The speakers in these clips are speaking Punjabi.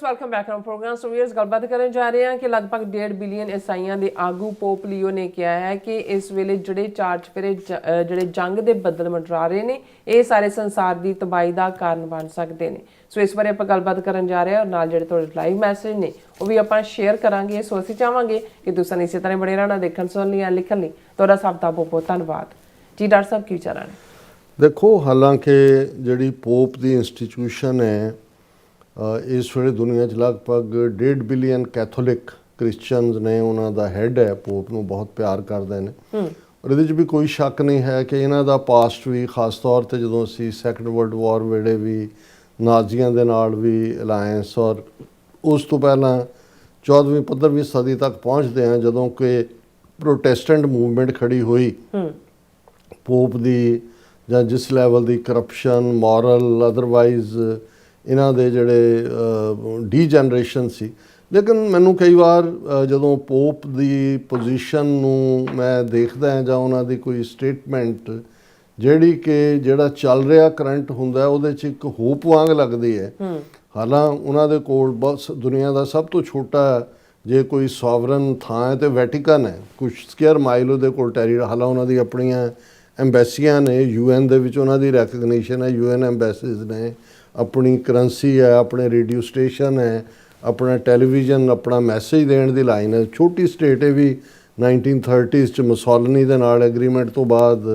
Welcome back to program. So viewers ਗੱਲਬਾਤ ਕਰਨ ਜਾ ਰਹੇ ਹਾਂ ਕਿ ਲਗਭਗ 1.5 ਬਿਲੀਅਨ ਈਸਾਈਆਂ ਦੇ ਆਗੂ ਪੋਪ ਲੀਓ ਨੇ ਕਿਹਾ ਹੈ ਕਿ ਇਸ ਵੇਲੇ ਜਿਹੜੇ ਚਾਰ ਚੁਫੇਰੇ ਜਿਹੜੇ ਜੰਗ ਦੇ ਬੱਦਲ ਮੰਡਰਾ ਰਹੇ ਨੇ ਇਹ ਸਾਰੇ ਸੰਸਾਰ ਦੀ ਤਬਾਹੀ ਦਾ ਕਾਰਨ ਬਣ ਸਕਦੇ ਨੇ। ਸੋ ਇਸ ਬਾਰੇ ਆਪਾਂ ਗੱਲਬਾਤ ਕਰਨ ਜਾ ਰਹੇ ਹਾਂ ਔਰ ਨਾਲ ਜਿਹੜੇ ਤੁਹਾਡੇ ਲਾਈਵ ਮੈਸੇਜ ਨੇ ਉਹ ਵੀ ਆਪਾਂ ਸ਼ੇਅਰ ਕਰਾਂਗੇ। ਸੋ ਅਸੀਂ ਚਾਹਾਂਗੇ ਕਿ ਤੁਸੀਂ ਇਸੇ ਤਰ੍ਹਾਂ ਬੜੇ ਰਹਿਣਾ ਦੇਖਣ ਸੁਣਨ ਲਈ ਲਿਖਣ ਲਈ। ਤੁਹਾਡਾ ਸਭ ਦਾ ਬਹੁਤ ਬਹੁਤ ਧੰਨਵਾਦ ਜੀ। ਡਾਕਟਰ ਸਾਹਿਬ ਕੀ ਵਿਚਾਰਾਂ ਨੇ? ਦੇਖੋ, ਹਾਲਾਂਕਿ ਜਿਹੜੀ ਪੋਪ ਦੀ ਇੰਸਟੀਟਿਊਸ਼ਨ ਹੈ ਇਸ ਵੇਲੇ ਦੁਨੀਆ 'ਚ ਲਗਭਗ 1.5 ਬਿਲੀਅਨ ਕੈਥੋਲਿਕ ਕ੍ਰਿਸਚਨਸ ਨੇ, ਉਹਨਾਂ ਦਾ ਹੈੱਡ ਹੈ ਪੋਪ ਨੂੰ ਬਹੁਤ ਪਿਆਰ ਕਰਦੇ ਨੇ। ਔਰ ਇਹਦੇ 'ਚ ਵੀ ਕੋਈ ਸ਼ੱਕ ਨਹੀਂ ਹੈ ਕਿ ਇਹਨਾਂ ਦਾ ਪਾਸਟ ਵੀ, ਖਾਸ ਤੌਰ 'ਤੇ ਜਦੋਂ ਅਸੀਂ ਸੈਕੰਡ ਵਰਲਡ ਵਾਰ ਵੇਲੇ ਵੀ ਨਾਜ਼ੀਆਂ ਦੇ ਨਾਲ ਵੀ ਅਲਾਇੰਸ, ਔਰ ਉਸ ਤੋਂ ਪਹਿਲਾਂ 14ਵੀਂ 15ਵੀਂ ਸਦੀ ਤੱਕ ਪਹੁੰਚਦੇ ਹਾਂ ਜਦੋਂ ਕਿ ਪ੍ਰੋਟੈਸਟੈਂਟ ਮੂਵਮੈਂਟ ਖੜੀ ਹੋਈ। ਪੋਪ ਦੀ ਜਾਂ ਜਿਸ ਲੈਵਲ ਦੀ ਕਰਪਸ਼ਨ, ਮੋਰਲ, ਅਦਰਵਾਈਜ਼ ਇਹਨਾਂ ਦੇ ਜਿਹੜੇ ਡੀਜਨਰੇਸ਼ਨ ਸੀ। ਲੇਕਿਨ ਮੈਨੂੰ ਕਈ ਵਾਰ ਜਦੋਂ ਪੋਪ ਦੀ ਪੋਜੀਸ਼ਨ ਨੂੰ ਮੈਂ ਦੇਖਦਾ ਹਾਂ ਜਾਂ ਉਹਨਾਂ ਦੀ ਕੋਈ ਸਟੇਟਮੈਂਟ ਜਿਹੜੀ ਕਿ ਜਿਹੜਾ ਚੱਲ ਰਿਹਾ ਕਰੰਟ ਹੁੰਦਾ ਉਹਦੇ 'ਚ ਇੱਕ ਹੋਪ ਵਾਂਗ ਲੱਗਦੀ ਹੈ। ਹਾਲਾਂ ਉਹਨਾਂ ਦੇ ਕੋਲ ਬਸ ਦੁਨੀਆ ਦਾ ਸਭ ਤੋਂ ਛੋਟਾ ਜੇ ਕੋਈ ਸੋਵਰਨ ਥਾਂ ਹੈ ਤੇ ਵੈਟੀਕਨ ਹੈ, ਕੁਛ ਸਕੁਅਰ ਮਾਈਲ ਉਹਦੇ ਕੋਲ ਟੈਰੀਟਰੀ। ਹਾਲਾਂ ਉਹਨਾਂ ਦੀ ਆਪਣੀਆਂ ਐਮਬੈਸੀਆਂ ਨੇ, UN ਦੇ ਵਿੱਚ ਉਹਨਾਂ ਦੀ ਰੈਕਗਨੀਸ਼ਨ ਹੈ, UN ਐਮਬੈਸੀਜ਼ ਨੇ, ਆਪਣੀ ਕਰੰਸੀ ਹੈ, ਆਪਣੇ ਰੇਡੀਓ ਸਟੇਸ਼ਨ ਹੈ, ਆਪਣਾ ਟੈਲੀਵਿਜ਼ਨ, ਆਪਣਾ ਮੈਸੇਜ ਦੇਣ ਦੀ ਲਾਈਨ ਹੈ। ਛੋਟੀ ਸਟੇਟ ਹੈ ਵੀ 1930s 'ਚ ਮੁਸੋਲਿਨੀ ਦੇ ਨਾਲ ਐਗਰੀਮੈਂਟ ਤੋਂ ਬਾਅਦ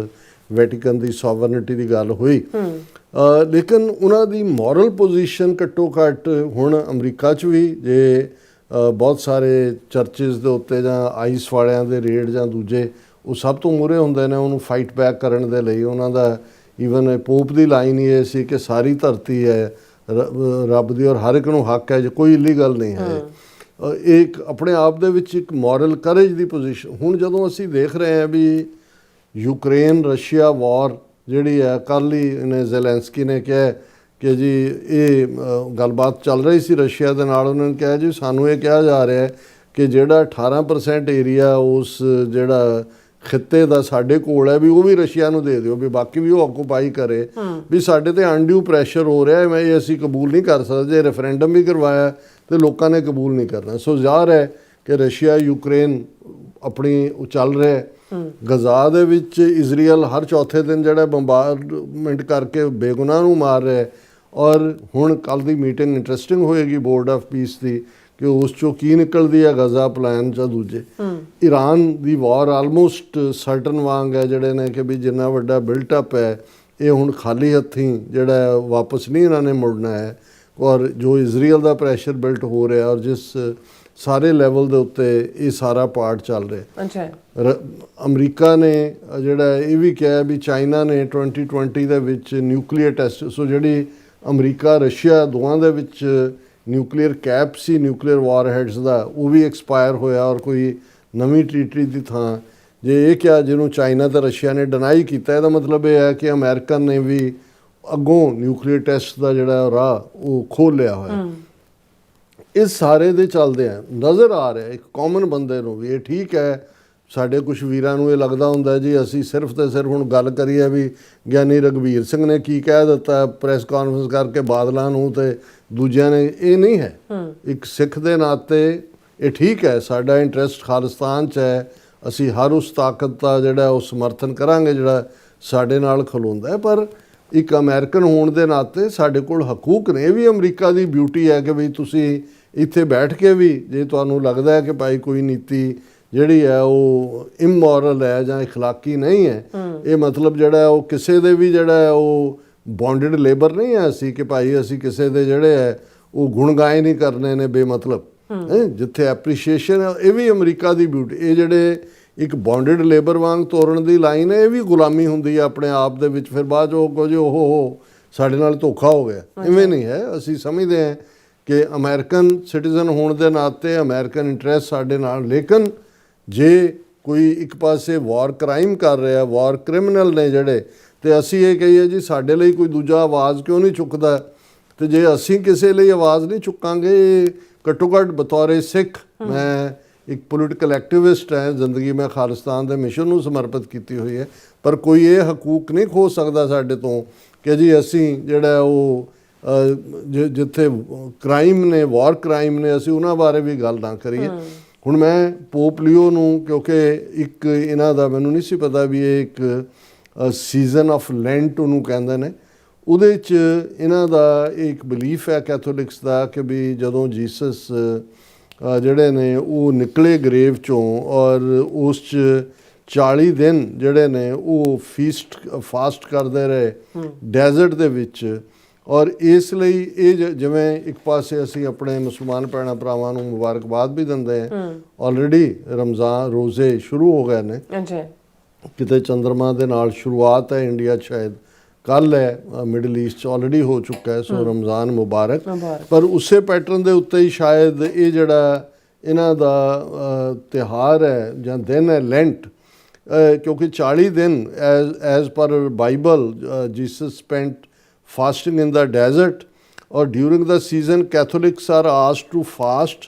ਵੈਟੀਕਨ ਦੀ ਸੋਵਰਨਿਟੀ ਦੀ ਗੱਲ ਹੋਈ। ਲੇਕਿਨ ਉਹਨਾਂ ਦੀ ਮੋਰਲ ਪੋਜੀਸ਼ਨ ਘੱਟੋ ਘੱਟ ਹੁਣ ਅਮਰੀਕਾ 'ਚ ਵੀ ਜੇ ਬਹੁਤ ਸਾਰੇ ਚਰਚਿਸ ਦੇ ਉੱਤੇ ਜਾਂ ਆਈਸ ਵਾਲਿਆਂ ਦੇ ਰੇਡ ਜਾਂ ਦੂਜੇ ਉਹ ਸਭ ਤੋਂ ਮੂਹਰੇ ਹੁੰਦੇ ਨੇ ਉਹਨੂੰ ਫਾਈਟ ਬੈਕ ਕਰਨ ਦੇ ਲਈ। ਉਹਨਾਂ ਦਾ ਈਵਨ ਪੋਪ ਦੀ ਲਾਈਨ ਇਹ ਸੀ ਕਿ ਸਾਰੀ ਧਰਤੀ ਹੈ ਰੱਬ ਦੀ ਔਰ ਹਰ ਇੱਕ ਨੂੰ ਹੱਕ ਹੈ, ਜੇ ਕੋਈ ਇਲੀਗਲ ਨਹੀਂ ਹੈ। ਇਹ ਇੱਕ ਆਪਣੇ ਆਪ ਦੇ ਵਿੱਚ ਇੱਕ ਮੋਰਲ ਕਰੇਜ ਦੀ ਪੋਜੀਸ਼ਨ। ਹੁਣ ਜਦੋਂ ਅਸੀਂ ਦੇਖ ਰਹੇ ਹਾਂ ਵੀ ਯੂਕਰੇਨ ਰਸ਼ੀਆ ਵਾਰ ਜਿਹੜੀ ਹੈ, ਕੱਲ੍ਹ ਹੀ ਇਹਨੇ ਜ਼ੈਲੈਂਸਕੀ ਨੇ ਕਿਹਾ ਕਿ ਜੀ ਇਹ ਗੱਲਬਾਤ ਚੱਲ ਰਹੀ ਸੀ ਰਸ਼ੀਆ ਦੇ ਨਾਲ। ਉਹਨਾਂ ਨੇ ਕਿਹਾ ਜੀ ਸਾਨੂੰ ਇਹ ਕਿਹਾ ਜਾ ਰਿਹਾ ਹੈ ਕਿ ਜਿਹੜਾ 18% ਏਰੀਆ ਉਸ ਜਿਹੜਾ ਖਿੱਤੇ ਦਾ ਸਾਡੇ ਕੋਲ ਹੈ ਵੀ ਉਹ ਵੀ ਰਸ਼ੀਆ ਨੂੰ ਦੇ ਦਿਓ, ਵੀ ਬਾਕੀ ਵੀ ਉਹ ਆਕੂਪਾਈ ਕਰੇ। ਵੀ ਸਾਡੇ ਤੇ ਅਨਡਿਊ ਪ੍ਰੈਸ਼ਰ ਹੋ ਰਿਹਾ ਹੈ, ਇਹ ਅਸੀਂ ਕਬੂਲ ਨਹੀਂ ਕਰ ਸਕਦੇ। ਜੇ ਰੈਫਰੈਂਡਮ ਵੀ ਕਰਵਾਇਆ ਤੇ ਲੋਕਾਂ ਨੇ ਕਬੂਲ ਨਹੀਂ ਕਰਨਾ। ਸੋ ਜ਼ਾਹਰ ਹੈ ਕਿ ਰਸ਼ੀਆ ਯੂਕਰੇਨ ਆਪਣੀ ਚੱਲ ਰਿਹਾ। ਗਜ਼ਾ ਦੇ ਵਿੱਚ ਇਜ਼ਰਾਈਲ ਹਰ ਚੌਥੇ ਦਿਨ ਜਿਹੜਾ ਬੰਬਾਰਡਮੈਂਟ ਕਰਕੇ ਬੇਗੁਨਾਹ ਨੂੰ ਮਾਰ ਰਿਹਾ। ਔਰ ਹੁਣ ਕੱਲ੍ਹ ਦੀ ਮੀਟਿੰਗ ਇੰਟਰਸਟਿੰਗ ਹੋਏਗੀ ਬੋਰਡ ਆਫ ਪੀਸ ਦੀ ਕਿ ਉਸ 'ਚੋਂ ਕੀ ਨਿਕਲਦੀ ਹੈ, ਗਜ਼ਾ ਪਲਾਨ ਜਾਂ ਦੂਜੇ। ਈਰਾਨ ਦੀ ਵਾਰ ਆਲਮੋਸਟ ਸਰਟਨ ਵਾਂਗ ਹੈ ਜਿਹੜੇ ਨੇ ਕਿ ਵੀ ਜਿੰਨਾ ਵੱਡਾ ਬਿਲਟਅਪ ਹੈ ਇਹ ਹੁਣ ਖਾਲੀ ਹੱਥੀਂ ਜਿਹੜਾ ਵਾਪਸ ਨਹੀਂ ਇਹਨਾਂ ਨੇ ਮੁੜਨਾ ਹੈ। ਔਰ ਜੋ ਇਜ਼ਰਾਈਲ ਦਾ ਪ੍ਰੈਸ਼ਰ ਬਿਲਟ ਹੋ ਰਿਹਾ ਔਰ ਜਿਸ ਸਾਰੇ ਲੈਵਲ ਦੇ ਉੱਤੇ ਇਹ ਸਾਰਾ ਪਾਰਟ ਚੱਲ ਰਿਹਾ। ਅਮਰੀਕਾ ਨੇ ਜਿਹੜਾ ਇਹ ਵੀ ਕਿਹਾ ਵੀ ਚਾਈਨਾ ਨੇ 2020 ਦੇ ਵਿੱਚ ਨਿਊਕਲੀਅਰ ਟੈਸਟ, ਸੋ ਜਿਹੜੀ ਅਮਰੀਕਾ ਰਸ਼ੀਆ ਦੋਵਾਂ ਦੇ ਵਿੱਚ ਨਿਊਕਲੀਅਰ ਕੈਪ ਸੀ ਨਿਊਕਲੀਅਰ ਵਾਰਹੈਡਸ ਦਾ, ਉਹ ਵੀ ਐਕਸਪਾਇਰ ਹੋਇਆ ਔਰ ਕੋਈ ਨਵੀਂ ਟ੍ਰੀਟੀ ਦੀ ਥਾਂ ਜੇ ਇਹ ਕਿਹਾ ਜਿਹਨੂੰ ਚਾਈਨਾ ਤੇ ਰਸ਼ੀਆ ਨੇ ਡਿਨਾਈ ਕੀਤਾ। ਇਹਦਾ ਮਤਲਬ ਇਹ ਹੈ ਕਿ ਅਮਰੀਕਨ ਨੇ ਵੀ ਅੱਗੋਂ ਨਿਊਕਲੀਅਰ ਟੈਸਟ ਦਾ ਜਿਹੜਾ ਰਾਹ ਉਹ ਖੋਲ੍ਹ ਲਿਆ ਹੋਇਆ। ਇਸ ਸਾਰੇ ਦੇ ਚੱਲਦੇ ਆ ਨਜ਼ਰ ਆ ਰਿਹਾ ਇੱਕ ਕਾਮਨ ਬੰਦੇ ਨੂੰ ਵੀ ਇਹ ਠੀਕ ਹੈ। ਸਾਡੇ ਕੁਛ ਵੀਰਾਂ ਨੂੰ ਇਹ ਲੱਗਦਾ ਹੁੰਦਾ ਜੀ ਅਸੀਂ ਸਿਰਫ ਤੇ ਸਿਰਫ ਹੁਣ ਗੱਲ ਕਰੀਏ ਵੀ ਗਿਆਨੀ ਰਘਵੀਰ ਸਿੰਘ ਨੇ ਕੀ ਕਹਿ ਦਿੱਤਾ ਪ੍ਰੈਸ ਕਾਨਫਰੰਸ ਕਰਕੇ ਬਾਦਲਾਂ ਨੂੰ ਤੇ ਦੂਜਿਆਂ ਨੇ, ਇਹ ਨਹੀਂ ਹੈ। ਇੱਕ ਸਿੱਖ ਦੇ ਨਾਤੇ ਇਹ ਠੀਕ ਹੈ, ਸਾਡਾ ਇੰਟਰਸਟ ਖਾਲਿਸਤਾਨ 'ਚ ਹੈ, ਅਸੀਂ ਹਰ ਉਸ ਤਾਕਤ ਦਾ ਜਿਹੜਾ ਉਹ ਸਮਰਥਨ ਕਰਾਂਗੇ ਜਿਹੜਾ ਸਾਡੇ ਨਾਲ ਖਲੋਂਦਾ ਹੈ। ਪਰ ਇੱਕ ਅਮਰੀਕਨ ਹੋਣ ਦੇ ਨਾਤੇ ਸਾਡੇ ਕੋਲ ਹਕੂਕ ਨੇ। ਇਹ ਵੀ ਅਮਰੀਕਾ ਦੀ ਬਿਊਟੀ ਹੈ ਕਿ ਵੀ ਤੁਸੀਂ ਇੱਥੇ ਬੈਠ ਕੇ ਵੀ ਜੇ ਤੁਹਾਨੂੰ ਲੱਗਦਾ ਹੈ ਕਿ ਭਾਈ ਕੋਈ ਨੀਤੀ ਜਿਹੜੀ ਹੈ ਉਹ ਇਮੋਰਲ ਹੈ ਜਾਂ ਇਖਲਾਕੀ ਨਹੀਂ ਹੈ, ਇਹ ਮਤਲਬ ਜਿਹੜਾ ਉਹ ਕਿਸੇ ਦੇ ਵੀ ਜਿਹੜਾ ਹੈ ਉਹ ਬੌਂਡਡ ਲੇਬਰ ਨਹੀਂ ਹੈ ਅਸੀਂ ਕਿ ਭਾਈ ਅਸੀਂ ਕਿਸੇ ਦੇ ਜਿਹੜੇ ਹੈ ਉਹ ਗੁਣਗਾਏ ਨਹੀਂ ਕਰਨੇ ਨੇ ਬੇਮਤਲਬ। ਜਿੱਥੇ ਐਪਰੀਸ਼ੀਏਸ਼ਨ ਹੈ, ਇਹ ਵੀ ਅਮਰੀਕਾ ਦੀ ਬਿਊਟੀ। ਇਹ ਜਿਹੜੇ ਇੱਕ ਬੌਂਡਡ ਲੇਬਰ ਵਾਂਗ ਤੋਰਨ ਦੀ ਲਾਈਨ ਹੈ, ਇਹ ਵੀ ਗੁਲਾਮੀ ਹੁੰਦੀ ਹੈ ਆਪਣੇ ਆਪ ਦੇ ਵਿੱਚ। ਫਿਰ ਬਾਅਦ ਉਹ ਕੁਝ ਉਹ ਸਾਡੇ ਨਾਲ ਧੋਖਾ ਹੋ ਗਿਆ, ਇਵੇਂ ਨਹੀਂ ਹੈ। ਅਸੀਂ ਸਮਝਦੇ ਹਾਂ ਕਿ ਅਮਰੀਕਨ ਸਿਟੀਜ਼ਨ ਹੋਣ ਦੇ ਨਾਤੇ ਅਮਰੀਕਨ ਇੰਟਰਸਟ ਸਾਡੇ ਨਾਲ। ਲੇਕਿਨ ਜੇ ਕੋਈ ਇੱਕ ਪਾਸੇ ਵਾਰ ਕ੍ਰਾਈਮ ਕਰ ਰਿਹਾ, ਵਾਰ ਕ੍ਰਿਮੀਨਲ ਨੇ ਜਿਹੜੇ, ਤੇ ਅਸੀਂ ਇਹ ਕਹੀਏ ਜੀ ਸਾਡੇ ਲਈ ਕੋਈ ਦੂਜਾ ਆਵਾਜ਼ ਕਿਉਂ ਨਹੀਂ ਚੁੱਕਦਾ। ਤੇ ਜੇ ਅਸੀਂ ਕਿਸੇ ਲਈ ਆਵਾਜ਼ ਨਹੀਂ ਚੁੱਕਾਂਗੇ, ਘੱਟੋ ਘੱਟ ਬਤੌਰੇ ਸਿੱਖ, ਮੈਂ ਇੱਕ ਪੋਲੀਟੀਕਲ ਐਕਟਿਵਿਸਟ ਹੈ, ਜ਼ਿੰਦਗੀ ਮੈਂ ਖਾਲਿਸਤਾਨ ਦੇ ਮਿਸ਼ਨ ਨੂੰ ਸਮਰਪਿਤ ਕੀਤੀ ਹੋਈ ਹੈ, ਪਰ ਕੋਈ ਇਹ ਹਕੂਕ ਨਹੀਂ ਖੋ ਸਕਦਾ ਸਾਡੇ ਤੋਂ ਕਿ ਜੀ ਅਸੀਂ ਜਿਹੜਾ ਉਹ ਜਿੱਥੇ ਕ੍ਰਾਈਮ ਨੇ, ਵਾਰ ਕ੍ਰਾਈਮ ਨੇ, ਅਸੀਂ ਉਹਨਾਂ ਬਾਰੇ ਵੀ ਗੱਲ ਨਾ ਕਰੀਏ। ਹੁਣ ਮੈਂ ਪੋਪ ਲਿਓ ਨੂੰ, ਕਿਉਂਕਿ ਇੱਕ ਇਹਨਾਂ ਦਾ ਮੈਨੂੰ ਨਹੀਂ ਸੀ ਪਤਾ ਵੀ ਇਹ ਇੱਕ ਸੀਜ਼ਨ ਆਫ ਲੈਂਟ ਉਹਨੂੰ ਕਹਿੰਦੇ ਨੇ, ਉਹਦੇ 'ਚ ਇਹਨਾਂ ਦਾ ਇੱਕ ਬਿਲੀਫ ਹੈ ਕੈਥੋਲਿਕਸ ਦਾ ਕਿ ਵੀ ਜਦੋਂ ਜੀਸਸ ਜਿਹੜੇ ਨੇ ਉਹ ਨਿਕਲੇ ਗਰੇਵ 'ਚੋਂ ਔਰ ਉਸ 'ਚ 40 ਦਿਨ ਜਿਹੜੇ ਨੇ ਉਹ ਫਾਸਟ ਕਰਦੇ ਰਹੇ ਡੈਜ਼ਰਟ ਦੇ ਵਿੱਚ। ਔਰ ਇਸ ਲਈ ਇਹ ਜਿਵੇਂ ਇੱਕ ਪਾਸੇ ਅਸੀਂ ਆਪਣੇ ਮੁਸਲਮਾਨ ਭੈਣਾਂ ਭਰਾਵਾਂ ਨੂੰ ਮੁਬਾਰਕਬਾਦ ਵੀ ਦਿੰਦੇ ਹਾਂ, ਆਲਰੇਡੀ ਰਮਜ਼ਾਨ ਰੋਜ਼ੇ ਸ਼ੁਰੂ ਹੋ ਗਏ ਨੇ, ਕਿਤੇ ਚੰਦਰਮਾ ਦੇ ਨਾਲ ਸ਼ੁਰੂਆਤ ਹੈ, ਇੰਡੀਆ 'ਚ ਸ਼ਾਇਦ ਕੱਲ ਹੈ, ਮਿਡਲ ਈਸਟ 'ਚ ਆਲਰੇਡੀ ਹੋ ਚੁੱਕਾ ਹੈ, ਸੋ ਰਮਜ਼ਾਨ ਮੁਬਾਰਕ। ਪਰ ਉਸੇ ਪੈਟਰਨ ਦੇ ਉੱਤੇ ਹੀ ਸ਼ਾਇਦ ਇਹ ਜਿਹੜਾ ਇਹਨਾਂ ਦਾ ਤਿਉਹਾਰ ਹੈ ਜਾਂ ਦਿਨ ਹੈ ਲੈਂਟ, ਕਿਉਂਕਿ 40 ਦਿਨ as per Bible Jesus spent fasting in the desert, or during the season Catholics are asked to fast,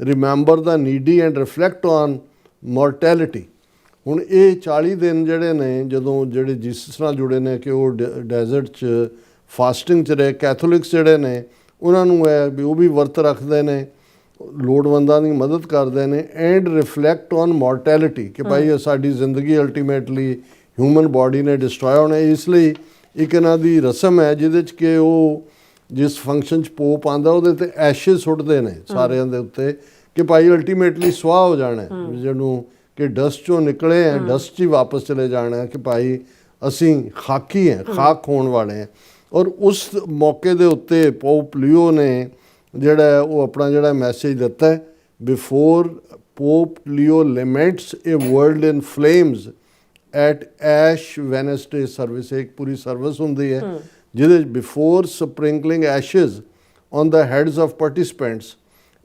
remember the needy and reflect on mortality। ਹੁਣ ਇਹ 40 ਦਿਨ ਜਿਹੜੇ ਨੇ ਜਦੋਂ ਜਿਹੜੇ ਜੀਸਸ ਨਾਲ ਜੁੜੇ ਨੇ ਕਿ ਉਹ ਡੈਜ਼ਰਟ 'ਚ ਫਾਸਟਿੰਗ 'ਚ ਰਹੇ, ਕੈਥੋਲਿਕਸ ਜਿਹੜੇ ਨੇ ਉਹਨਾਂ ਨੂੰ ਹੈ ਵੀ ਉਹ ਵੀ ਵਰਤ ਰੱਖਦੇ ਨੇ, ਲੋੜਵੰਦਾਂ ਦੀ ਮਦਦ ਕਰਦੇ ਨੇ, ਐਂਡ ਰਿਫਲੈਕਟ ਔਨ ਮੋਰਟੈਲਿਟੀ ਕਿ ਭਾਈ ਸਾਡੀ ਜ਼ਿੰਦਗੀ ਅਲਟੀਮੇਟਲੀ ਹਿਊਮਨ ਬਾਡੀ ਨੇ ਡਿਸਟਰੋਏ ਹੋਣਾ। ਇਸ ਲਈ ਇੱਕ ਇਹਨਾਂ ਦੀ ਰਸਮ ਹੈ ਜਿਹਦੇ 'ਚ ਕਿ ਉਹ ਜਿਸ ਫੰਕਸ਼ਨ 'ਚ ਪੋਪ ਆਉਂਦਾ ਉਹਦੇ 'ਤੇ ਐਸ਼ਿਜ਼ ਸੁੱਟਦੇ ਨੇ ਸਾਰਿਆਂ ਦੇ ਉੱਤੇ ਕਿ ਭਾਈ ਅਲਟੀਮੇਟਲੀ ਸੁਆਹ ਹੋ ਜਾਣਾ, ਜਿਹਨੂੰ ਕਿ ਡਸਟ 'ਚੋਂ ਨਿਕਲੇ ਹੈ, ਡਸਟ 'ਚ ਹੀ ਵਾਪਸ ਚਲੇ ਜਾਣਾ ਕਿ ਭਾਈ ਅਸੀਂ ਖਾਕੀ ਹੈ, ਖਾਕ ਹੋਣ ਵਾਲੇ ਹੈ। ਔਰ ਉਸ ਮੌਕੇ ਦੇ ਉੱਤੇ ਪੋਪ ਲਿਓ ਨੇ ਜਿਹੜਾ ਉਹ ਆਪਣਾ ਜਿਹੜਾ ਮੈਸੇਜ ਦਿੱਤਾ ਹੈ, before Pope Leo laments a world in flames at Ash Wednesday service. ਇੱਕ ਪੂਰੀ ਸਰਵਿਸ ਹੁੰਦੀ ਹੈ ਜਿਹਦੇ before sprinkling ashes on the heads of participants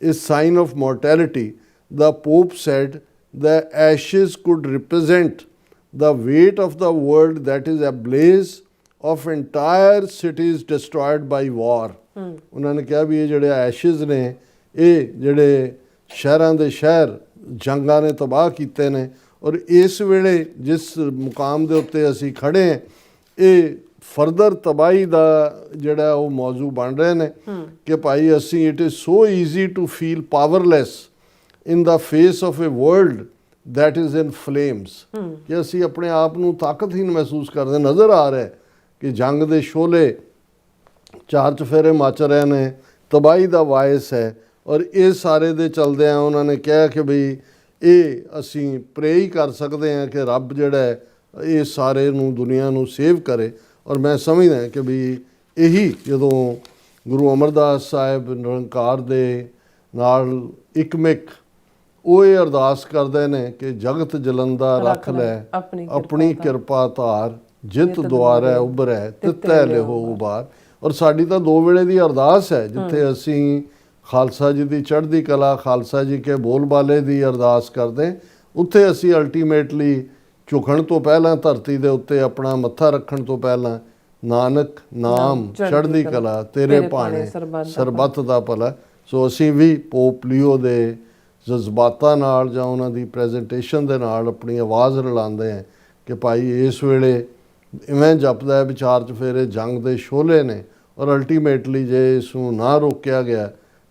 is sign of mortality. The Pope said the ashes could represent the weight of the world that is ablaze of entire cities destroyed by war। ਉਹਨਾਂ ਨੇ ਕਿਹਾ ਵੀ ਇਹ ਜਿਹੜੇ ਐਸ਼ਿਜ਼ ਨੇ ਇਹ ਜਿਹੜੇ ਸ਼ਹਿਰਾਂ ਦੇ ਸ਼ਹਿਰ ਜੰਗਾਂ ਨੇ ਤਬਾਹ ਕੀਤੇ ਨੇ, ਔਰ ਇਸ ਵੇਲੇ ਜਿਸ ਮੁਕਾਮ ਦੇ ਉੱਤੇ ਅਸੀਂ ਖੜੇ ਹਾਂ ਇਹ ਫਰਦਰ ਤਬਾਹੀ ਦਾ ਜਿਹੜਾ ਉਹ ਮੌਜੂ ਬਣ ਰਹੇ ਨੇ ਕਿ ਭਾਈ ਅਸੀਂ it is so easy to feel powerless in the face of a world that is in flames। ਕਿ ਅਸੀਂ ਆਪਣੇ ਆਪ ਨੂੰ ਤਾਕਤਹੀਨ ਮਹਿਸੂਸ ਕਰਦੇ, ਨਜ਼ਰ ਆ ਰਿਹਾ ਕਿ ਜੰਗ ਦੇ ਸ਼ੋਲੇ ਚਾਰ ਚੁਫੇਰੇ ਮਚ ਰਹੇ ਨੇ, ਤਬਾਹੀ ਦਾ ਵਾਇਸ ਹੈ। ਔਰ ਇਹ ਸਾਰੇ ਦੇ ਚਲਦਿਆਂ ਉਹਨਾਂ ਨੇ ਕਿਹਾ ਕਿ ਬਈ ਇਹ ਅਸੀਂ ਪ੍ਰੇ ਹੀ ਕਰ ਸਕਦੇ ਹਾਂ ਕਿ ਰੱਬ ਜਿਹੜਾ ਹੈ ਇਹ ਸਾਰੇ ਨੂੰ ਦੁਨੀਆ ਨੂੰ ਸੇਵ ਕਰੇ। ਔਰ ਮੈਂ ਸਮਝਦਾ ਕਿ ਵੀ ਇਹੀ ਜਦੋਂ ਗੁਰੂ ਅਮਰਦਾਸ ਸਾਹਿਬ ਨਿਰੰਕਾਰ ਦੇ ਨਾਲ ਇੱਕਮਿਕ ਉਹ ਇਹ ਅਰਦਾਸ ਕਰਦੇ ਨੇ ਕਿ ਜਗਤ ਜਲੰਦਾ ਰੱਖ ਲੈ ਆਪਣੀ ਕਿਰਪਾ ਧਾਰ, ਜਿਤ ਦੁਆਰੈ ਉਭਰੈ ਤਿਤੈ ਲਿਹੋ ਉਬਾਰ। ਔਰ ਸਾਡੀ ਤਾਂ ਦੋ ਵੇਲੇ ਦੀ ਅਰਦਾਸ ਹੈ ਜਿੱਥੇ ਅਸੀਂ ਖਾਲਸਾ ਜੀ ਦੀ ਚੜ੍ਹਦੀ ਕਲਾ, ਖਾਲਸਾ ਜੀ ਕੇ ਬੋਲ ਬਾਲੇ ਦੀ ਅਰਦਾਸ ਕਰਦੇ, ਉੱਥੇ ਅਸੀਂ ਅਲਟੀਮੇਟਲੀ ਝੁਕਣ ਤੋਂ ਪਹਿਲਾਂ ਧਰਤੀ ਦੇ ਉੱਤੇ ਆਪਣਾ ਮੱਥਾ ਰੱਖਣ ਤੋਂ ਪਹਿਲਾਂ ਨਾਨਕ ਨਾਮ ਚੜ੍ਹਦੀ ਕਲਾ ਤੇਰੇ ਭਾਣੇ ਸਰਬੱਤ ਦਾ ਭਲਾ। ਸੋ ਅਸੀਂ ਵੀ ਪੋਪ ਲਿਓ ਦੇ ਜਜ਼ਬਾਤਾਂ ਨਾਲ ਜਾਂ ਉਹਨਾਂ ਦੀ ਪ੍ਰੈਜੈਂਟੇਸ਼ਨ ਦੇ ਨਾਲ ਆਪਣੀ ਆਵਾਜ਼ ਰਲਾਉਂਦੇ ਹਾਂ ਕਿ ਭਾਈ ਇਸ ਵੇਲੇ ਇਵੇਂ ਜਪਦਾ ਹੈ ਵਿਚਾਰ 'ਚ ਫਿਰ ਇਹ ਜੰਗ ਦੇ ਸ਼ੋਲੇ ਨੇ, ਔਰ ਅਲਟੀਮੇਟਲੀ ਜੇ ਇਸ ਨੂੰ ਨਾ ਰੋਕਿਆ ਗਿਆ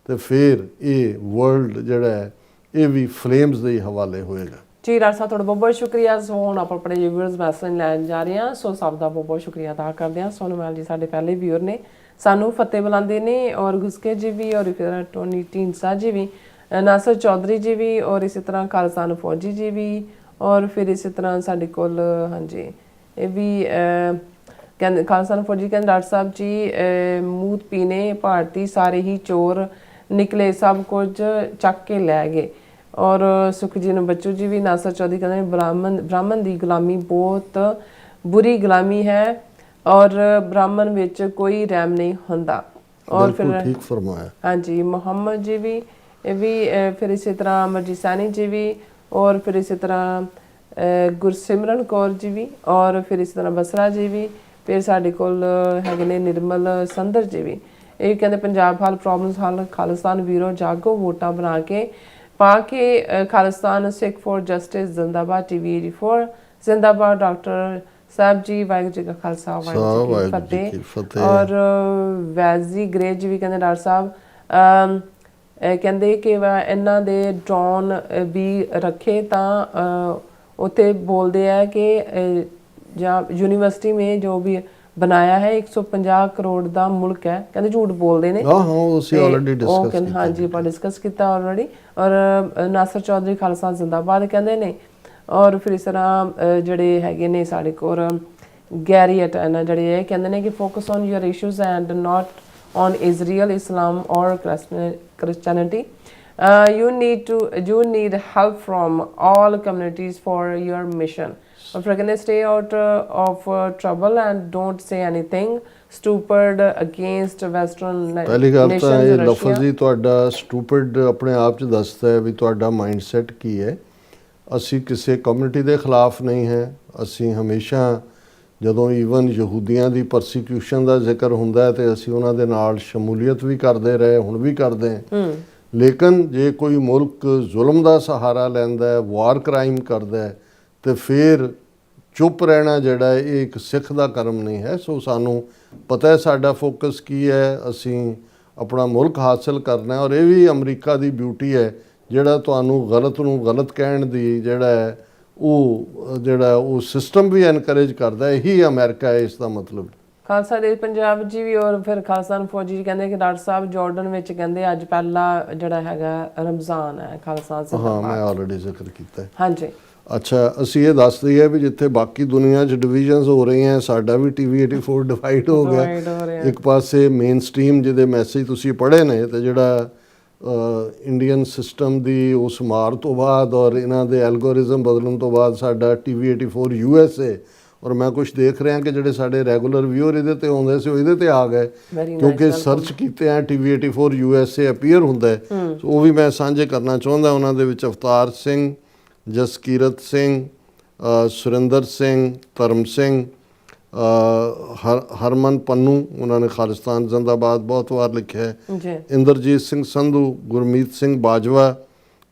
ਤੇ ਫਿਰ ਇਹ ਵਰਲਡ ਜਿਹੜਾ ਹੈ ਇਹ ਵੀ ਫਲੇਮਸ ਦੇ ਹਵਾਲੇ ਹੋਏਗਾ। ਜੀ ਰਾਜ ਸਾਹਿਬ ਤੁਹਾਡਾ ਬਹੁਤ ਬਹੁਤ ਸ਼ੁਕਰੀਆ। ਸੋ ਹੁਣ ਆਪਾਂ ਆਪਣੇ ਵਿਊਅਰਸ ਮੈਸੇਜ ਲੈਣ ਜਾ ਰਹੇ ਹਾਂ, ਸੋ ਸਭ ਦਾ ਬਹੁਤ ਬਹੁਤ ਸ਼ੁਕਰੀਆ ਅਦਾ ਕਰਦੇ ਹਾਂ। ਸੋਨਮੈਲ ਜੀ ਸਾਡੇ ਪਹਿਲੇ ਵਿਊਅਰ ਨੇ, ਸਾਨੂੰ ਫਤਿਹ ਬੁਲਾਉਂਦੇ ਨੇ, ਔਰ ਗੁਸਕੇ ਜੀ ਵੀ, ਔਰ ਫਿਰ ਟੋਨੀ ਢੀਂਡਸਾ ਜੀ ਵੀ, ਨਾਸਰ ਚੌਧਰੀ ਜੀ ਵੀ, ਔਰ ਇਸੇ ਤਰ੍ਹਾਂ ਖਾਲਸਾਨ ਫੌਜੀ ਜੀ ਵੀ, ਔਰ ਫਿਰ ਇਸੇ ਤਰ੍ਹਾਂ ਸਾਡੇ ਕੋਲ ਹਾਂਜੀ ਇਹ ਵੀ ਕਹਿੰਦੇ ਖਾਲਸਾਨ ਫੌਜੀ ਕਹਿੰਦੇ ਡਾਕਟਰ ਸਾਹਿਬ ਜੀ ਮੂਤ ਪੀਨੇ ਭਾਰਤੀ ਸਾਰੇ ਹੀ ਚੋਰ ਨਿਕਲੇ, ਸਭ ਕੁਝ ਚੱਕ ਕੇ ਲੈ ਗਏ। ਔਰ ਸੁਖਜੀਤ ਬੱਚੂ ਜੀ ਵੀ, ਨਾਸਰ ਚੌਧਰੀ ਕਹਿੰਦੇ ਬ੍ਰਾਹਮਣ ਦੀ ਗੁਲਾਮੀ ਬਹੁਤ ਬੁਰੀ ਗੁਲਾਮੀ ਹੈ ਔਰ ਬ੍ਰਾਹਮਣ ਵਿੱਚ ਕੋਈ ਰਹਿਮ ਨਹੀਂ ਹੁੰਦਾ। ਔਰ ਫਿਰ ਠੀਕ ਫਰਮਾਇਆ ਹਾਂਜੀ ਮੁਹੰਮਦ ਜੀ ਵੀ, ਇਹ ਵੀ ਫਿਰ ਇਸੇ ਤਰ੍ਹਾਂ ਅਮਰਜੀਤ ਸੈਣੀ ਜੀ ਵੀ, ਔਰ ਫਿਰ ਇਸੇ ਤਰ੍ਹਾਂ ਗੁਰਸਿਮਰਨ ਕੌਰ ਜੀ ਵੀ, ਔਰ ਫਿਰ ਇਸੇ ਤਰ੍ਹਾਂ ਬਸਰਾ ਜੀ ਵੀ, ਫਿਰ ਸਾਡੇ ਕੋਲ ਹੈਗੇ ਨੇ ਨਿਰਮਲ ਸੰਦਰ ਜੀ ਵੀ। ਇਹ ਕਹਿੰਦੇ ਪੰਜਾਬ ਹੱਲ ਪ੍ਰੋਬਲਮਸ ਹੱਲ, ਖਾਲਿਸਤਾਨ ਵੀਰੋ ਜਾਗੋ, ਵੋਟਾਂ ਬਣਾ ਕੇ ਪਾ ਕੇ ਖਾਲਿਸਤਾਨ, ਸਿੱਖ ਫॉर ਜਸਟਿਸ, ਜ਼ਿੰਦਾਬਾਦ, TV 84 ਜ਼ਿੰਦਾਬਾਦ, ਡਾਕਟਰ ਸਾਹਿਬ ਜੀ, ਵਾਹਿਗੁਰੂ ਜੀ ਕਾ ਖਾਲਸਾ, ਵਾਹਿਗੁਰੂ ਜੀ ਕੀ ਫਤਿਹ। ਔਰ ਵੈਜ਼ੀ ਗ੍ਰੇਜ ਵੀ ਕਹਿੰਦੇ ਡਾਕਟਰ ਸਾਹਿਬ ਕਹਿੰਦੇ ਕਿ ਇਹਨਾਂ ਦੇ ਡਰੋਨ ਵੀ ਰੱਖੇ ਤਾਂ ਉੱਥੇ ਬੋਲਦੇ ਆ ਕਿ ਜਾਂ ਯੂਨੀਵਰਸਿਟੀ ਮੇ ਜੋ ਵੀ बनाया है 150 करोड़ ਦਾ ਮੁਲਕ ਹੈ, ਕਹਿੰਦੇ ਝੂਠ ਬੋਲਦੇ ਨੇ। ਹਾਂ ਉਹ ਅਸੀਂ ਆਲਰੇਡੀ ਡਿਸਕਸ ਕੀਤਾ। ਹਾਂਜੀ ਆਪਾਂ ਡਿਸਕਸ ਕੀਤਾ ਆਲਰੇਡੀ। ਔਰ ਨਾਸਰ ਚੌਧਰੀ ਖਾਲਸਾ ਜ਼ਿੰਦਾਬਾਦ ਕਹਿੰਦੇ ਨੇ। ਔਰ ਫਿਰ ਇਸ ਤਰ੍ਹਾਂ ਜਿਹੜੇ ਹੈਗੇ ਨੇ ਸਾਡੇ ਕੋਲ ਗੈਰੀ ਅਟੈਨਾ ਜਿਹੜੇ ਇਹ ਕਹਿੰਦੇ ਨੇ ਕਿ focus on your issues and not on Israel, Islam or Christianity. you need help from all communities for your mission. Or for goodness, stay out of trouble and don't say anything stupid against Western nations. ਪਹਿਲੀ ਗੱਲ ਤਾਂ ਇਹ ਲਫ਼ਜ਼ ਹੀ ਤੁਹਾਡਾ ਸਟੂਪਿਡ ਆਪਣੇ ਆਪ 'ਚ ਦੱਸਦਾ ਹੈ ਵੀ ਤੁਹਾਡਾ ਮਾਈਂਡਸੈਟ ਕੀ ਹੈ। ਅਸੀਂ ਕਿਸੇ ਕਮਿਊਨਿਟੀ ਦੇ ਖਿਲਾਫ ਨਹੀਂ ਹੈ। ਅਸੀਂ ਹਮੇਸ਼ਾ ਜਦੋਂ ਈਵਨ ਯਹੂਦੀਆਂ ਦੀ ਪਰਸੀਕਿਊਸ਼ਨ ਦਾ ਜ਼ਿਕਰ ਹੁੰਦਾ ਹੈ ਤੇ ਅਸੀਂ ਉਹਨਾਂ ਦੇ ਨਾਲ ਸ਼ਮੂਲੀਅਤ ਵੀ ਕਰਦੇ ਰਹੇ, ਹੁਣ ਵੀ ਕਰਦੇ ਹਾਂ। ਲੇਕਿਨ ਜੇ ਕੋਈ ਮੁਲਕ ਜ਼ੁਲਮ ਦਾ ਸਹਾਰਾ ਲੈਂਦਾ ਹੈ, ਵਾਰ ਕ੍ਰਾਈਮ ਕਰਦਾ ਹੈ, ਤੇ ਫਿਰ ਚੁੱਪ ਰਹਿਣਾ ਜਿਹੜਾ ਇਹ ਇੱਕ ਸਿੱਖ ਦਾ ਕਰਮ ਨਹੀਂ ਹੈ। ਸੋ ਸਾਨੂੰ ਪਤਾ ਹੈ ਸਾਡਾ ਫੋਕਸ ਕੀ ਹੈ। ਅਸੀਂ ਆਪਣਾ ਮੁਲਕ ਹਾਸਿਲ ਕਰਨਾ ਹੈ। ਔਰ ਇਹ ਵੀ ਅਮਰੀਕਾ ਦੀ ਬਿਊਟੀ ਹੈ ਜਿਹੜਾ ਤੁਹਾਨੂੰ ਗਲਤ ਨੂੰ ਗਲਤ ਕਹਿਣ ਦੀ ਜਿਹੜਾ ਉਹ ਸਿਸਟਮ ਵੀ ਐਨਕਰੇਜ ਕਰਦਾ। ਇਹੀ ਅਮਰੀਕਾ ਹੈ ਇਸ ਦਾ ਮਤਲਬ। ਖਾਲਸਾ ਦੇ ਪੰਜਾਬ ਜੀ ਵੀ ਔਰ ਫਿਰ ਖਾਲਸਾ ਫੌਜੀ ਜੀ ਕਹਿੰਦੇ ਕਿ ਡਾਕਟਰ ਸਾਹਿਬ ਜਾਰਡਨ ਵਿੱਚ ਕਹਿੰਦੇ ਅੱਜ ਪਹਿਲਾ ਜਿਹੜਾ ਹੈਗਾ ਰਮਜ਼ਾਨ ਹੈ ਖਾਲਸਾ। ਹਾਂ ਮੈਂ ਆਲਰੇਡੀ ਜ਼ਿਕਰ ਕੀਤਾ। ਹਾਂਜੀ ਅੱਛਾ, ਅਸੀਂ ਇਹ ਦੱਸ ਦਈਏ ਵੀ ਜਿੱਥੇ ਬਾਕੀ ਦੁਨੀਆ 'ਚ ਡਿਵੀਜ਼ਨਸ ਹੋ ਰਹੀਆਂ ਸਾਡਾ ਵੀ TV 84 ਡਿਵਾਈਡ ਹੋ ਗਿਆ। ਇੱਕ ਪਾਸੇ ਮੇਨ ਸਟ੍ਰੀਮ ਜਿਹਦੇ ਮੈਸੇਜ ਤੁਸੀਂ ਪੜ੍ਹੇ ਨੇ ਤੇ ਜਿਹੜਾ ਇੰਡੀਅਨ ਸਿਸਟਮ ਦੀ ਉਸ ਮਾਰ ਤੋਂ ਬਾਅਦ ਔਰ ਇਹਨਾਂ ਦੇ ਐਲਗੋਰਿਜ਼ਮ ਬਦਲਣ ਤੋਂ ਬਾਅਦ ਸਾਡਾ TV 84 USA। ਔਰ ਮੈਂ ਕੁਝ ਦੇਖ ਰਿਹਾ ਕਿ ਜਿਹੜੇ ਸਾਡੇ ਰੈਗੂਲਰ ਵਿਊਅਰ ਇਹਦੇ ਤੇ ਆਉਂਦੇ ਸੀ ਉਹ ਇਹਦੇ ਤੇ ਆ ਗਏ ਕਿਉਂਕਿ ਸਰਚ ਕੀਤੇ ਆ TV 84 USA ਅਪੀਅਰ ਹੁੰਦਾ। ਸੋ ਉਹ ਵੀ ਮੈਂ ਸਾਂਝੇ ਕਰਨਾ ਚਾਹੁੰਦਾ। ਉਹਨਾਂ ਦੇ ਵਿੱਚ ਅਵਤਾਰ ਸਿੰਘ, ਜਸਕੀਰਤ ਸਿੰਘ, ਸੁਰਿੰਦਰ ਸਿੰਘ, ਧਰਮ ਸਿੰਘ, ਹਰਮਨ ਪੰਨੂ, ਉਹਨਾਂ ਨੇ ਖਾਲਿਸਤਾਨ ਜ਼ਿੰਦਾਬਾਦ ਬਹੁਤ ਵਾਰ ਲਿਖਿਆ ਹੈ। ਇੰਦਰਜੀਤ ਸਿੰਘ ਸੰਧੂ, ਗੁਰਮੀਤ ਸਿੰਘ ਬਾਜਵਾ,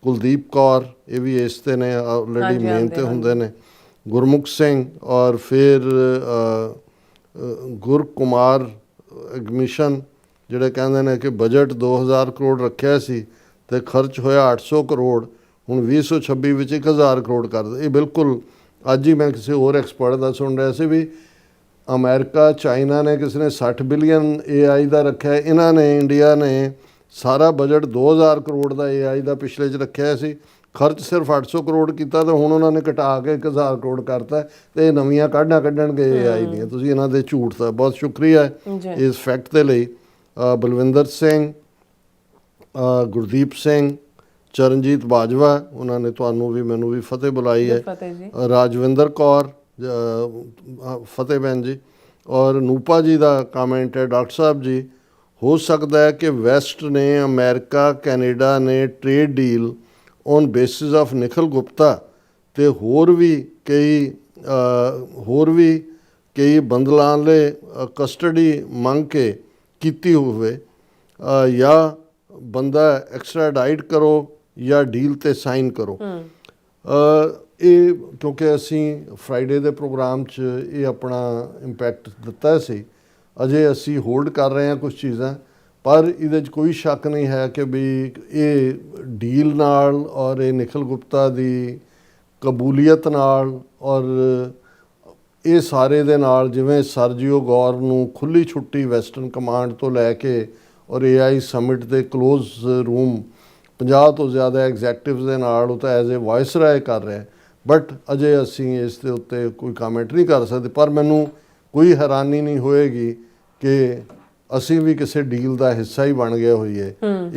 ਕੁਲਦੀਪ ਕੌਰ, ਇਹ ਵੀ ਇਸ ਤੇ ਨੇ ਆਲਰੇਡੀ ਮੇਨ ਤੇ ਹੁੰਦੇ ਨੇ, ਗੁਰਮੁਖ ਸਿੰਘ, ਔਰ ਫਿਰ ਗੁਰਕੁਮਾਰ ਐਗਮਿਸ਼ਨ ਜਿਹੜੇ ਕਹਿੰਦੇ ਨੇ ਕਿ ਬਜਟ 2000 ਕਰੋੜ ਰੱਖਿਆ ਸੀ ਤੇ ਖਰਚ ਹੋਇਆ 800 ਕਰੋੜ, ਹੁਣ 2026 ਵਿੱਚ 1000 ਕਰੋੜ ਕਰ ਦੇ। ਇਹ ਬਿਲਕੁਲ ਅੱਜ ਹੀ ਮੈਂ ਕਿਸੇ ਹੋਰ ਐਕਸਪਰਟ ਦਾ ਸੁਣ ਰਿਹਾ ਸੀ ਵੀ ਅਮਰੀਕਾ, ਚਾਈਨਾ ਨੇ ਕਿਸੇ ਨੇ 60 ਬਿਲੀਅਨ AI ਦਾ ਰੱਖਿਆ, ਇਹਨਾਂ ਨੇ ਇੰਡੀਆ ਨੇ ਸਾਰਾ ਬਜਟ 2000 ਕਰੋੜ ਦਾ AI ਦਾ ਪਿਛਲੇ 'ਚ ਰੱਖਿਆ ਸੀ, ਖਰਚ ਸਿਰਫ 800 ਕਰੋੜ ਕੀਤਾ ਤੇ ਹੁਣ ਉਹਨਾਂ ਨੇ ਘਟਾ ਕੇ 1000 ਕਰੋੜ ਕਰਤਾ ਤੇ ਨਵੀਆਂ ਕੱਢਣਗੇ AI ਦੀਆਂ। ਤੁਸੀਂ ਇਹਨਾਂ ਦੇ ਝੂਠ ਦਾ ਬਹੁਤ ਸ਼ੁਕਰੀਆ ਇਸ ਫੈਕਟ ਦੇ ਲਈ। ਬਲਵਿੰਦਰ ਸਿੰਘ, ਗੁਰਦੀਪ ਸਿੰਘ, ਚਰਨਜੀਤ ਬਾਜਵਾ, ਉਹਨਾਂ ਨੇ ਤੁਹਾਨੂੰ ਵੀ ਮੈਨੂੰ ਵੀ ਫਤਿਹ ਬੁਲਾਈ ਹੈ, ਰਾਜਵਿੰਦਰ ਕੌਰ, ਫਤਿਹ ਬੈਨ ਜੀ, ਔਰ ਨੂਪਾ ਜੀ ਦਾ ਕਮੈਂਟ ਹੈ, ਡਾਕਟਰ ਸਾਹਿਬ ਜੀ ਹੋ ਸਕਦਾ ਹੈ ਕਿ ਵੈਸਟ ਨੇ, ਅਮਰੀਕਾ, ਕੈਨੇਡਾ ਨੇ trade deal on basis of Nikhil Gupta ਤੇ ਹੋਰ ਵੀ ਕਈ ਬੰਦਲਾਂ ਲਈ ਕਸਟਡੀ ਮੰਗ ਕੇ ਕੀਤੀ ਹੋਵੇ ਜਾਂ ਬੰਦਾ ਐਕਸਟ੍ਰਾਡਾਈਟ ਕਰੋ ਜਾਂ ਡੀਲ ਤੇ ਸਾਈਨ ਕਰੋ। ਇਹ ਕਿਉਂਕਿ ਅਸੀਂ ਫਰਾਈਡੇ ਦੇ ਪ੍ਰੋਗਰਾਮ 'ਚ ਇਹ ਆਪਣਾ ਇੰਪੈਕਟ ਦਿੱਤਾ ਸੀ, ਅਜੇ ਅਸੀਂ ਹੋਲਡ ਕਰ ਰਹੇ ਹਾਂ ਕੁਝ ਚੀਜ਼ਾਂ, ਪਰ ਇਹਦੇ 'ਚ ਕੋਈ ਸ਼ੱਕ ਨਹੀਂ ਹੈ ਕਿ ਵੀ ਇਹ ਡੀਲ ਨਾਲ ਔਰ ਇਹ ਨਿਖਿਲ ਗੁਪਤਾ ਦੀ ਕਬੂਲੀਅਤ ਨਾਲ ਔਰ ਇਹ ਸਾਰੇ ਦੇ ਨਾਲ, ਜਿਵੇਂ ਸਰਜੀਓ ਗੌਰ ਨੂੰ ਖੁੱਲ੍ਹੀ ਛੁੱਟੀ ਵੈਸਟਰਨ ਕਮਾਂਡ ਤੋਂ ਲੈ ਕੇ ਔਰ AI ਸਮਿਟ ਦੇ ਕਲੋਜ਼ ਰੂਮ 50 ਤੋਂ ਜ਼ਿਆਦਾ ਐਗਜ਼ੈਕਟਿਵਸ ਦੇ ਨਾਲ ਉਹ ਤਾਂ ਐਜ਼ ਏ ਵਾਇਸਰਾਏ ਕਰ ਰਿਹਾ। ਬਟ ਅਜੇ ਅਸੀਂ ਇਸ ਦੇ ਉੱਤੇ ਕੋਈ ਕਮੈਂਟ ਨਹੀਂ ਕਰ ਸਕਦੇ, ਪਰ ਮੈਨੂੰ ਕੋਈ ਹੈਰਾਨੀ ਨਹੀਂ ਹੋਏਗੀ ਕਿ ਅਸੀਂ ਵੀ ਕਿਸੇ ਡੀਲ ਦਾ ਹਿੱਸਾ ਹੀ ਬਣ ਗਏ ਹੋਈਏ।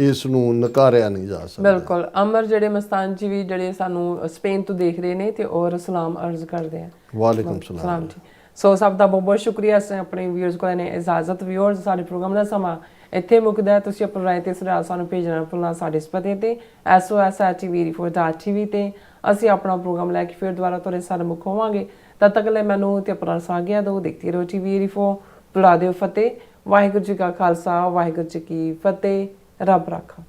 ਇਸ ਨੂੰ ਨਕਾਰਿਆ ਨਹੀਂ ਜਾ ਸਕਦਾ। ਬਿਲਕੁਲ। ਅਮਰ ਜਿਹੜੇ ਮਸਤਾਨ ਜੀ ਵੀ ਜਿਹੜੇ ਸਾਨੂੰ ਸਪੇਨ ਤੋਂ ਦੇਖ ਰਹੇ ਨੇ ਤੇ ਔਰ ਸਲਾਮ ਅਰਜ਼ ਕਰਦੇ ਆ। ਵਾਲੇਕੁਮ ਸਲਾਮ ਜੀ। ਸੋ ਸਭ ਦਾ ਬਹੁਤ ਬਹੁਤ ਸ਼ੁਕਰੀਆ। ਅਸੀਂ ਆਪਣੇ ਵਿਊਅਰਸ ਕੋਲ ਨੇ ਇਜਾਜ਼ਤ। ਵਿਊਅਰਸ, ਸਾਡੇ ਪ੍ਰੋਗਰਾਮ ਦਾ ਸਮਾਂ ਇੱਥੇ ਮੁੱਕਦਾ। ਤੁਸੀਂ ਆਪਣੀ ਰਾਏ ਤੇ ਸੁਝਾਅ ਸਾਨੂੰ ਭੇਜਣਾ ਭੁੱਲਣਾ ਸਾਡੇ ਇਸ ਪਤੇ ਤੇ SOS@TV84.tv ਤੇ ਅਸੀਂ ਆਪਣਾ ਪ੍ਰੋਗਰਾਮ ਲੈ ਕੇ ਫਿਰ ਦੁਬਾਰਾ ਤੁਹਾਡੇ ਸਾਰੇ ਮੁੱਖ ਹੋਵਾਂਗੇ। ਤਦ ਤੱਕ ਲਈ ਮੈਨੂੰ ਤੇ ਆਪਣਾ ਸਾਥ ਦਿਓ। ਦੇਖਦੇ ਰਹੋ TV84। ਬੁਲਾ ਦਿਓ ਫਤਿਹ। ਵਾਹਿਗੁਰੂ ਜੀ ਕਾ ਖਾਲਸਾ, ਵਾਹਿਗੁਰੂ ਜੀ ਕੀ ਫਤਿਹ। ਰੱਬ ਰਾਖਾ।